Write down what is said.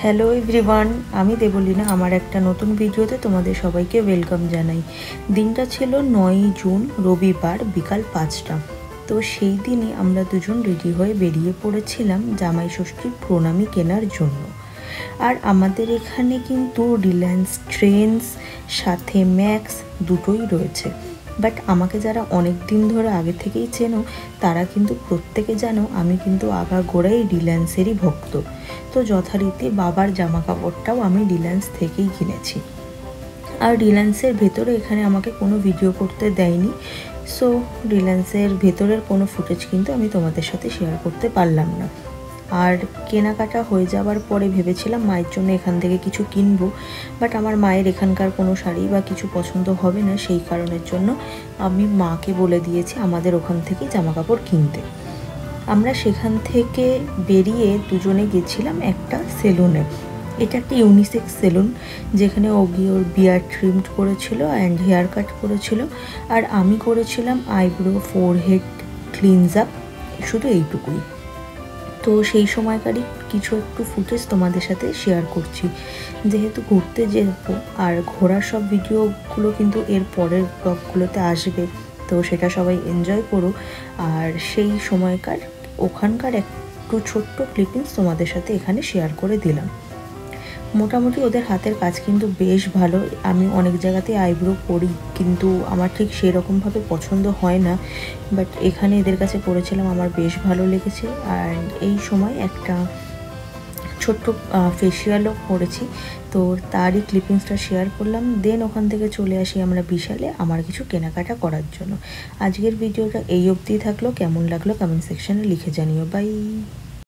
Hello everyone, আমি দেবলীনা। আমার একটা নতুন ভিডিওতে তোমাদের সবাইকে ওয়েলকাম জানাই। দিনটা ছিল 9ই জুন, রবিবার, বিকাল 5টা। তো সেই দিনই আমরা দুজন রেডি হয়ে বেরিয়ে পড়েছিলাম জামাই ষষ্ঠীর প্রণামী কেনার জন্য। আর আমাদের এখানে কিন্তু রিলায়েন্স ট্রেন্ডস সাথে ম্যাক্স দুটোই রয়েছে। বাট আমাকে যারা অনেক দিন ধরে আগে থেকেই চেনো তারা কিন্তু প্রত্যেকে জানো আমি কিন্তু আগাগোড়াই রিলায়েন্সেরই ভক্ত। তো যথারীতি বাবার জামা কাপড়টাও আমি রিলায়েন্স থেকেই কিনেছি। আর রিলায়েন্সের ভেতরে এখানে আমাকে কোনো ভিডিও করতে দেয়নি, সো রিলায়েন্সের ভেতরের কোনো ফুটেজ কিন্তু আমি তোমাদের সাথে শেয়ার করতে পারলাম না। আর কেনাকাটা হয়ে যাওয়ার পরে ভেবেছিলাম মায়ের জন্য এখান থেকে কিছু কিনবো, বাট আমার মায়ের এখানকার কোনো শাড়ি বা কিছু পছন্দ হবে না, সেই কারণের জন্য আমি মাকে বলে দিয়েছি আমাদের ওখান থেকে জামা কাপড় কিনতে। আমরা সেখান থেকে বেরিয়ে দুজনে গেছিলাম একটা সেলুনে। এটা একটা ইউনিসেক্স সেলুন, যেখানে ও গিয়ে ওর বিয়ার ট্রিমড করেছিল অ্যান্ড হেয়ার কাট করেছিল, আর আমি করেছিলাম আইব্রো, ফোরহেড ক্লিনজ আপ, শুধু এইটুকুই। তো সেই সময়কারই কিছু একটু ফুটেজ তোমাদের সাথে শেয়ার করছি, যেহেতু ঘুরতে যেতে আর ঘোরার সব ভিডিওগুলো কিন্তু এর পরের ব্লগগুলোতে আসবে, তো সেটা সবাই এনজয় করো। আর সেই সময়কার ওখানকার একটু ছোট্ট ক্লিপিংস তোমাদের সাথে এখানে শেয়ার করে দিলাম। মোটামুটি ওদের হাতের কাজ কিন্তু বেশ ভালো। আমি অনেক জায়গাতে আইব্রো করি, কিন্তু আমার ঠিক সেরকমভাবে পছন্দ হয় না, বাট এখানে এদের কাছে করেছিলাম, আমার বেশ ভালো লেগেছে। আর এই সময় একটা ছোট্ট ফেসিয়ালও করেছি, তো তারই ক্লিপিংসটা শেয়ার করলাম। দেন ওখান থেকে চলে আসি আমরা বিশালে আমার কিছু কেনাকাটা করার জন্য। আজকের ভিডিওটা এই অবধিই থাকলো। কেমন লাগলো কমেন্ট সেকশনে লিখে জানিও। বাই।